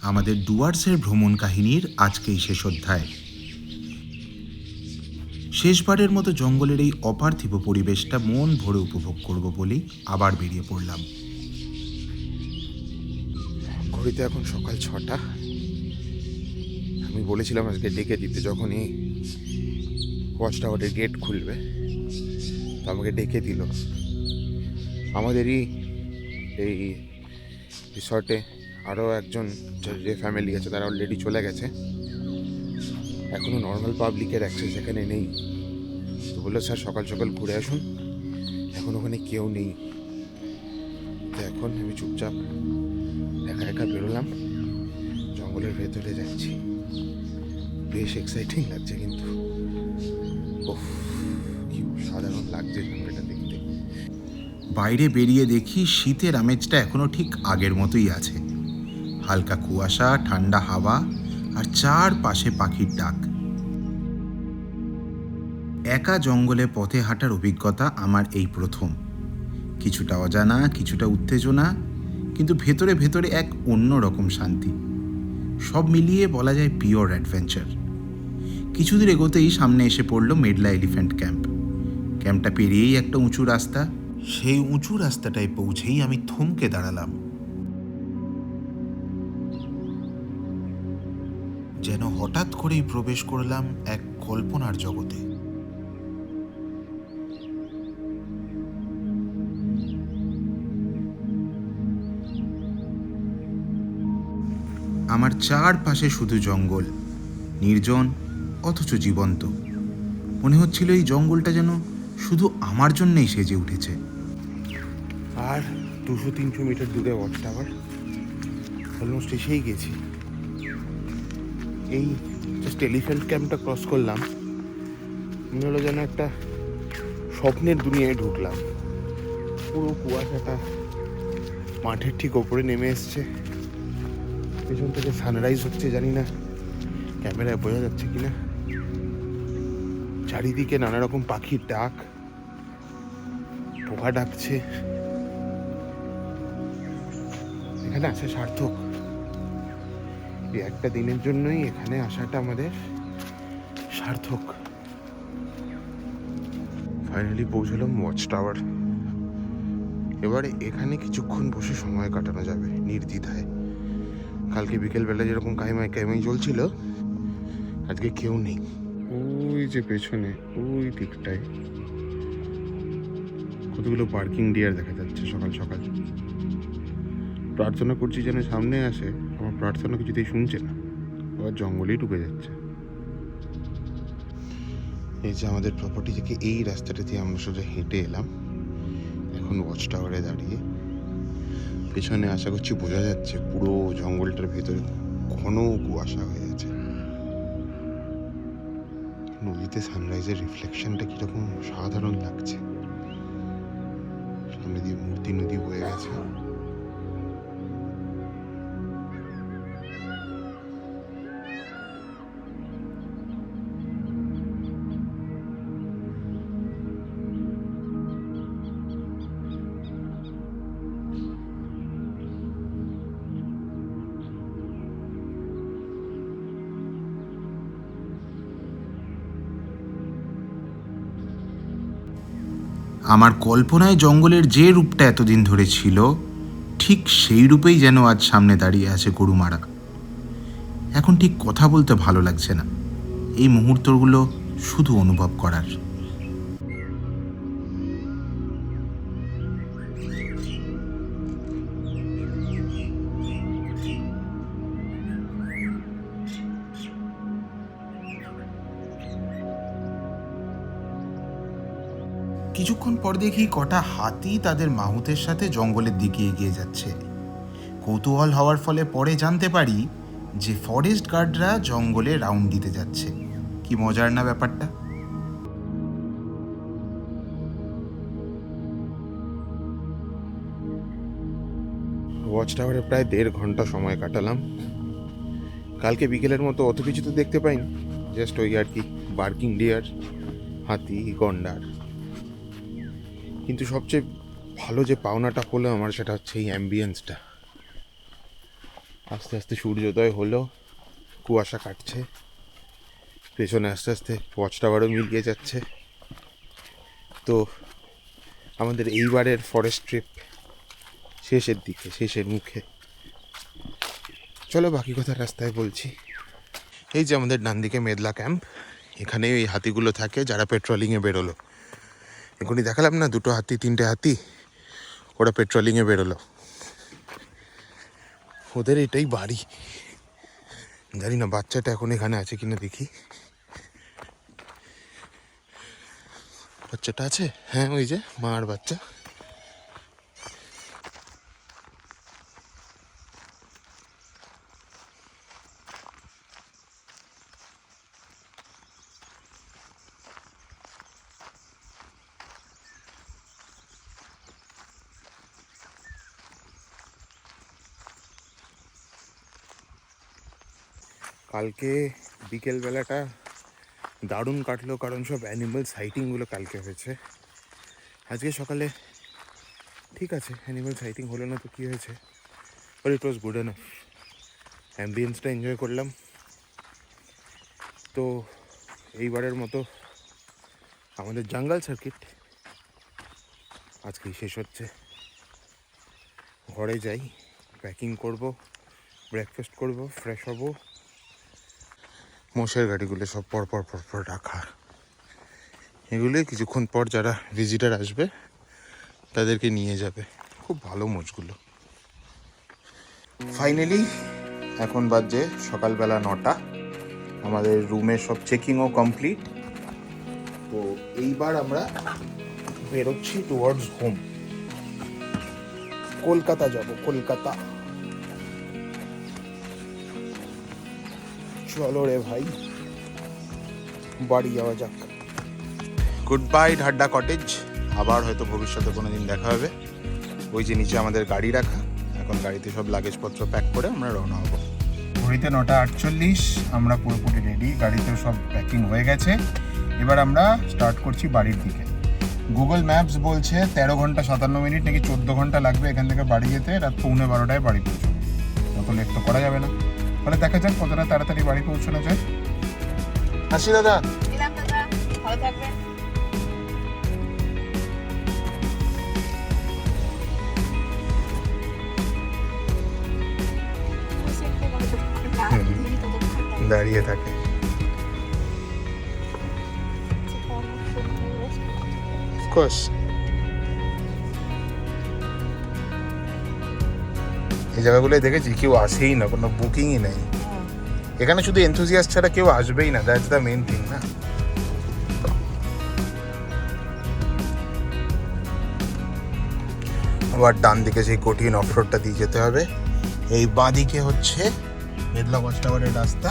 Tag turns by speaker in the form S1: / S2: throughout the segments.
S1: আমাদের ডুয়ার্সের ভ্রমণ কাহিনীর আজকেই শেষ অধ্যায়। শেষবারের মতো জঙ্গলের এই অপার্থিব পরিবেশটা মন ভরে উপভোগ করব বলেই আবার বেরিয়ে পড়লাম।
S2: ঘড়িতে এখন সকাল 6টা। আমি বলেছিলাম আজকে ডেকে দিতে, যখনই ওয়াচ টাওয়ারের গেট খুলবে তো আমাকে ডেকে দিল। আমাদেরই এই রিসর্টে আরও একজন যে ফ্যামিলি আছে তারা অলরেডি চলে গেছে, এখনও নর্মাল পাবলিকের অ্যাক্সেস এখানে নেই। তো বললো স্যার সকাল সকাল ঘুরে আসুন, এখন ওখানে কেউ নেই। তো এখন আমি চুপচাপ একা একা বেরোলাম, জঙ্গলের ভেতরে যাচ্ছি। বেশ এক্সাইটিং লাগছে, কিন্তু ওফ কি সাধারণ লাগছে জঙ্গলটা দেখতে।
S1: বাইরে বেরিয়ে দেখি শীতের আমেজটা এখনো ঠিক আগের মতোই আছে। হালকা কুয়াশা, ঠান্ডা হাওয়া আর চারপাশে পাখির ডাক। একা জঙ্গলে পথে হাঁটার অভিজ্ঞতা আমার এই প্রথম। কিছুটা অজানা, কিছুটা উত্তেজনা, কিন্তু ভেতরে ভেতরে এক অন্য রকম শান্তি। সব মিলিয়ে বলা যায় পিওর অ্যাডভেঞ্চার। কিছুদূর এগোতেই সামনে এসে পড়ল মেডলা এলিফ্যান্ট ক্যাম্প। ক্যাম্পটা পেরিয়েই একটা উঁচু রাস্তা। সেই উঁচু রাস্তাটায় পৌঁছেই আমি থমকে দাঁড়ালাম। যেন হঠাৎ করেই প্রবেশ করলাম এক কল্পনার জগতে। আমার চারপাশে শুধু জঙ্গল, নির্জন অথচ জীবন্ত। মনে হচ্ছিল এই জঙ্গলটা যেন শুধু আমার জন্যেই সেজে উঠেছে।
S2: আর 200-300 মিটার দূরে ওয়াচ টাওয়ার, অলমোস্ট এসেই গেছি। এই জাস্ট এলিফ্যান্ট ক্যাম্পটা ক্রস করলাম, মনে হলো যেন একটা স্বপ্নের দুনিয়ায় ঢুকলাম। পুরো কুয়াশাটা মাঠের ঠিক ওপরে নেমে এসছে, পেছন থেকে সানরাইজ হচ্ছে, জানি না ক্যামেরায় বোঝা যাচ্ছে কিনা। চারিদিকে নানা রকম পাখির ডাক, পোকা ডাকছে। এখানে আসা সার্থক। এই একটা দিনের জন্যই এখানে আসাটা আমাদের সার্থক। ফাইনালি পৌঁছলাম ওয়াচ টাওয়ার। এবারে এখানে কিছুক্ষণ বসে সময় কাটানো যাবে নির্দ্বিধায়। কালকে বিকেলবেলা যেরকম কাইমাই চলছিল, আজকে কেউ নেই। ওই যে পেছনে ওই দিকটায় কতগুলো পার্কিং ডিয়ার দেখা যাচ্ছে সকাল সকাল। প্রার্থনা করছি যেন সামনে আসে, আমার প্রার্থনা কিছুতেই শুনছে না, আবার জঙ্গলেই ঢুকে যাচ্ছে। এই যে আমাদের প্রপার্টি থেকে এই রাস্তাটা দিয়ে আমরা সোজা হেঁটে এলাম, এখন ওয়াচ টাওয়ারে দাঁড়িয়ে। পেছনে আশা করছি বোঝা যাচ্ছে পুরো জঙ্গলটার ভেতরে ঘন কুয়াশা হয়ে আছে। নদীতে সানরাইজের রিফ্লেকশনটা কিরকম সাধারণ লাগছে। সামনে দিয়ে মূর্তি নদী বয়ে গেছে।
S1: আমার কল্পনায় জঙ্গলের যে রূপটা এতদিন ধরে ছিল, ঠিক সেই রূপেই যেন আজ সামনে দাঁড়িয়ে আছে গরুমারা। এখন ঠিক কথা বলতে ভালো লাগছে না, এই মুহূর্তগুলো শুধু অনুভব করার। কিছুক্ষণ পর দেখি কটা হাতি তাদের মাহুতের সাথে জঙ্গলের দিকে এগিয়ে যাচ্ছে। কৌতূহল হওয়ার ফলে পরে জানতে পারি যে ফরেস্ট গার্ডরা জঙ্গলে রাউন্ড দিতে যাচ্ছে। কি মজার না ব্যাপারটা।
S2: ওয়াচ টাওয়ারে প্রায় 1.5 ঘন্টা সময় কাটালাম। কালকে বিকেলের মতো অত কিছু তো দেখতে পাইনি, জাস্ট ওই আর কি বার্কিং ডিয়ার, হাতি, গন্ডার। কিন্তু সবচেয়ে ভালো যে পাওনাটা হলো আমার, সেটা হচ্ছে এই অ্যাম্বিয়েন্সটা। আস্তে আস্তে সূর্যোদয় হলো, কুয়াশা কাটছে, পেছনে আস্তে আস্তে ওয়াচ টাওয়ারও মিলিয়ে যাচ্ছে। তো আমাদের এইবারের ফরেস্ট ট্রিপ শেষের দিকে, শেষের মুখে। চলো বাকি কথা রাস্তায় বলছি। এই যে আমাদের ডান দিকে মেদলা ক্যাম্প, এখানে এই হাতিগুলো থাকে যারা পেট্রোলিংয়ে বেরোলো। এখনই দেখালাম না 2 হাতি 3টে হাতি, ওরা পেট্রোলিংয়ে বেরোলো। ওদের এটাই বাড়ি। জানি না বাচ্চাটা এখন এখানে আছে কিনা, দেখি। বাচ্চাটা আছে, হ্যাঁ ওই যে মা আর বাচ্চা। কালকে বিকেলবেলাটা দারুণ কাটলো, কারণ সব অ্যানিমাল সাইটিংগুলো কালকে হয়েছে। আজকে সকালে ঠিক আছে, অ্যানিমাল সাইটিং হলো না তো কী হয়েছে, but it was good enough. অ্যাম্বিয়েন্সটা এনজয় করলাম। তো এইবারের মতো আমাদের জঙ্গল সার্কিট আজকেই শেষ হচ্ছে। ঘরে যাই, প্যাকিং করব, ব্রেকফাস্ট করব, ফ্রেশ হব। মোষের গাড়িগুলো সব পরপর পরপর রাখা, এগুলোই কিছুক্ষণ পর যারা ভিজিটার আসবে তাদেরকে নিয়ে যাবে। খুব ভালো মোষগুলো। ফাইনালি এখন বাজে সকালবেলা 9টা। আমাদের রুমের সব চেকিংও কমপ্লিট। তো এইবার আমরা বেরোচ্ছি টুয়ার্ডস হোম। কলকাতা যাব, কলকাতা। চলো রে ভাই, বাড়ি যাওয়া যাক। গুড বাই ঢাড্ডা কটেজ। আবার হয়তো ভবিষ্যতে কোনো দিন দেখা হবে। ওই যে নিচে আমাদের গাড়ি রাখা, এখন গাড়িতে সব লাগেজপত্র প্যাক করে আমরা রওনা হব। ঘড়িতে 9:48, আমরা পুরোপুরি রেডি, গাড়িতে সব প্যাকিং হয়ে গেছে। এবার আমরা স্টার্ট করছি বাড়ির দিকে। গুগল ম্যাপস বলছে 13 ঘন্টা 57 মিনিট নাকি 14 ঘন্টা লাগবে এখান থেকে বাড়ি যেতে। রাত 11:45 বাড়ি পৌঁছবো, অত লেট তো করা যাবে না। ফলে দেখা যাক কতটা তাড়াতাড়ি বাড়ি পৌঁছানো যায়। আসি দাদা।
S3: ভালো থাকবেন।
S2: দাঁড়িয়ে থাকে। কোর্স এই জায়গাগুলোয় দেখেছি কেউ আসেই না, কোনো বুকিংই নেই। এখানে শুধু এনথুজিয়াস্ট ছাড়া কেউ আসবেই না, দ্যাটস দ্য মেইন থিং না। আবার ডান দিকে সেই কঠিন অফরোডটা দিয়ে যেতে হবে। এই বাঁ দিকে হচ্ছে মেদলা ওয়াচ টাওয়ারের রাস্তা,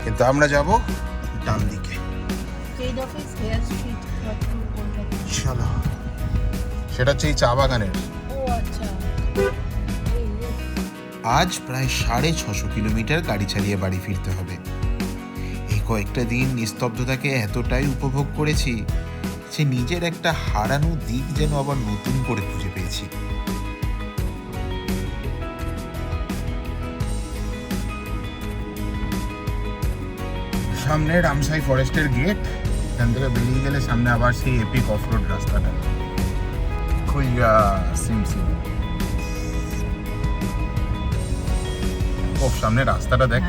S2: কিন্তু আমরা যাব ডান দিকে। চলো, সেটা হচ্ছে এই চা বাগানের। আজ প্রায় 650 কিলোমিটার গাড়ি চালিয়ে বাড়ি ফিরতে হবে। এই কয়েকটা দিন নিস্তব্ধতাকে এতটাই উপভোগ করেছি যে নিজের একটা হারানো দিক যেন আবার নতুন করে খুঁজে পেয়েছি। সামনে রামসাই ফরেস্টের গেট, এখান থেকে বেরিয়ে গেলে সামনে আবার সেই এপিক অফরোড রাস্তাটা খুইয়া সিমসিম। ও সামনে রাস্তাটা দেখ।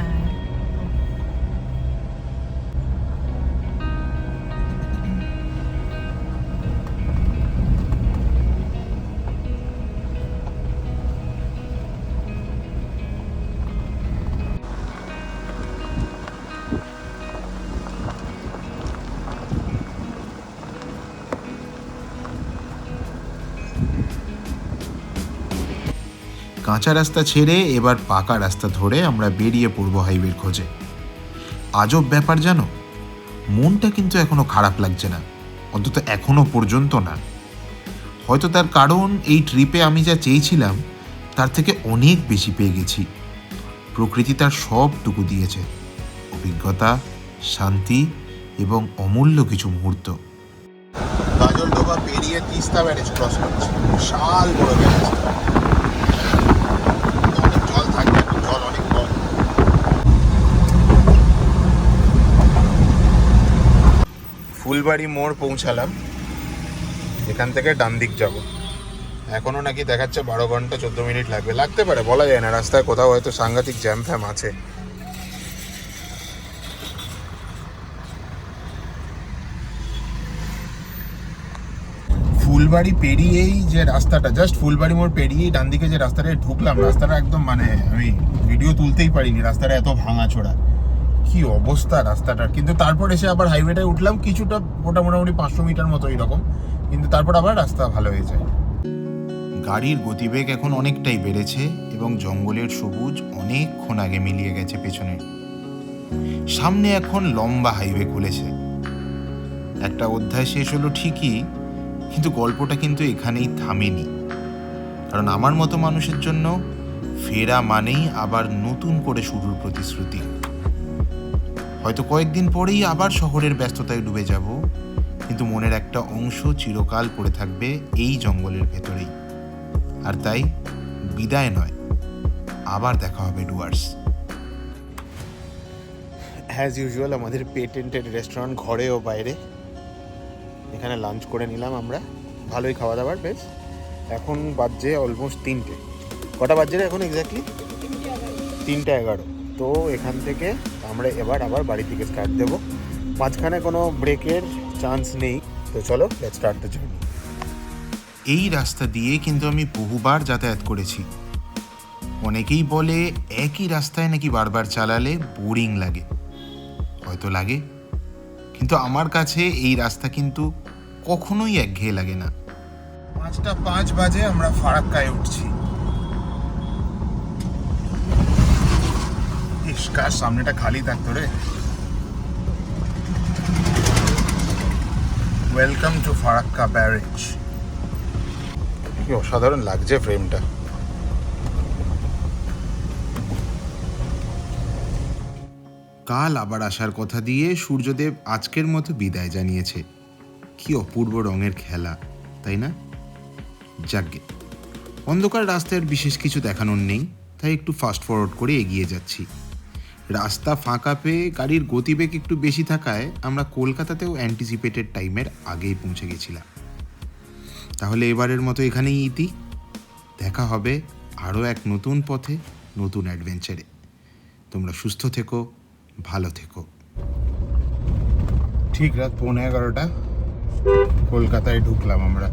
S2: কাঁচা রাস্তা ছেড়ে এবার পাকা রাস্তা ধরে আমরা বেরিয়ে পড়বো হাইওয়ের খোঁজে। আজব ব্যাপার জানো, মনটা কিন্তু এখনো খারাপ লাগছে না, অন্তত এখনো পর্যন্ত না। হয়তো তার কারণ এই ট্রিপে আমি যা চেয়েছিলাম তার থেকে অনেক বেশি পেয়ে গেছি। প্রকৃতি তার সবটুকু দিয়েছে, অভিজ্ঞতা, শান্তি এবং অমূল্য কিছু মুহূর্ত। গাজলডোবা পেরিয়ে তিস্তা ব্যারেজ ক্রস করছে, বিশাল বড় ব্যারেজ। জল ফুলবাড়ি মোড় পৌঁছালাম। এখান থেকে ডান দিক যাব। এখনও নাকি দেখাচ্ছে 12 ঘন্টা 14 মিনিট লাগবে। লাগতে পারে, বলা যায় না, রাস্তায় কোথাও হয়তো সাংঘাতিক জ্যাম ফ্যাম আছে। ফুলবাড়ি পেরিয়েই যে রাস্তাটা, জাস্ট ফুলবাড়ি মোড় পেরিয়েই ডান দিকে যে রাস্তাটা ঢুকলাম, রাস্তাটা একদম মানে আমি ভিডিও তুলতেই পারিনি, রাস্তাটা এত ভাঙাচোরা, কি অবস্থা রাস্তাটার। কিন্তু তারপর এসে আবার হাইওয়েটায় উঠলাম, কিছুটা ওটা মোটামুটি 500 মিটার মতো এরকম, কিন্তু তারপর আবার রাস্তা ভালো হয়ে যায়।
S1: গাড়ির গতিবেগ এখন অনেকটাই বেড়েছে এবং জঙ্গলের সবুজ অনেকক্ষণ আগে মিলিয়ে গেছে পেছনে। সামনে এখন লম্বা হাইওয়ে খুলেছে। একটা অধ্যায় শেষ হলো ঠিকই, কিন্তু গল্পটা কিন্তু এখানেই থামেনি। কারণ আমার মতো মানুষের জন্য ফেরা মানেই আবার নতুন করে শুরুর প্রতিশ্রুতি। হয়তো কয়েকদিন পরেই আবার শহরের ব্যস্ততায় ডুবে যাব, কিন্তু মনের একটা অংশ চিরকাল পড়ে থাকবে এই জঙ্গলের ভেতরেই। আর তাই বিদায় নয়, আবার দেখা হবে ডুয়ার্স।
S2: অ্যাজ ইউজুয়াল আমাদের পেটেন্টেড রেস্টুরেন্ট, ঘরে ও বাইরে, এখানে লাঞ্চ করে নিলাম আমরা। ভালোই খাওয়া দাওয়ার বেশ। এখন বাজছে অলমোস্ট 3টে। কটা বাজছে রে এখন এক্স্যাক্টলি? 3:11। তো এখান থেকে আমরা এবার আবার বাড়ি থেকে স্টার্ট দেবো। মাঝখানে কোনো ব্রেকের চান্স নেই। তো চলো, লেটস স্টার্ট দ্য জার্নি।
S1: এই রাস্তা দিয়ে কিন্তু আমি বহুবার যাতায়াত করেছি। অনেকেই বলে একই রাস্তায় নাকি বারবার চালালে বোরিং লাগে। হয়তো লাগে, কিন্তু আমার কাছে এই রাস্তা কিন্তু কখনোই একঘেয়ে লাগে না।
S2: 5:05 বাজে আমরা ফারাক্কায় উঠছি। ইস, কার সামনেটা খালি থাকতো রে। Welcome to Farakka barrage. কি অসাধারণ লাগছে ফ্রেমটা।
S1: কাল আবার আসার কথা দিয়ে সূর্যদেব আজকের মতো বিদায় জানিয়েছে। কি অপূর্ব রঙের খেলা, তাই না? যাকগে, অন্ধকার রাস্তার বিশেষ কিছু দেখানোর নেই, তাই একটু ফাস্ট ফরওয়ার্ড করে এগিয়ে যাচ্ছি। রাস্তা ফাঁকা পেয়ে গাড়ির গতিবেগ একটু বেশি থাকায় আমরা কলকাতাতেও অ্যান্টিসিপেটেড টাইমের আগেই পৌঁছে গেছিলাম। তাহলে এবারের মতো এখানেই ইতি। দেখা হবে আরও এক নতুন পথে, নতুন অ্যাডভেঞ্চারে। তোমরা সুস্থ থেকো, ভালো থেকো।
S2: ঠিক রাত 11:15 কলকাতায় ঢুকলাম আমরা।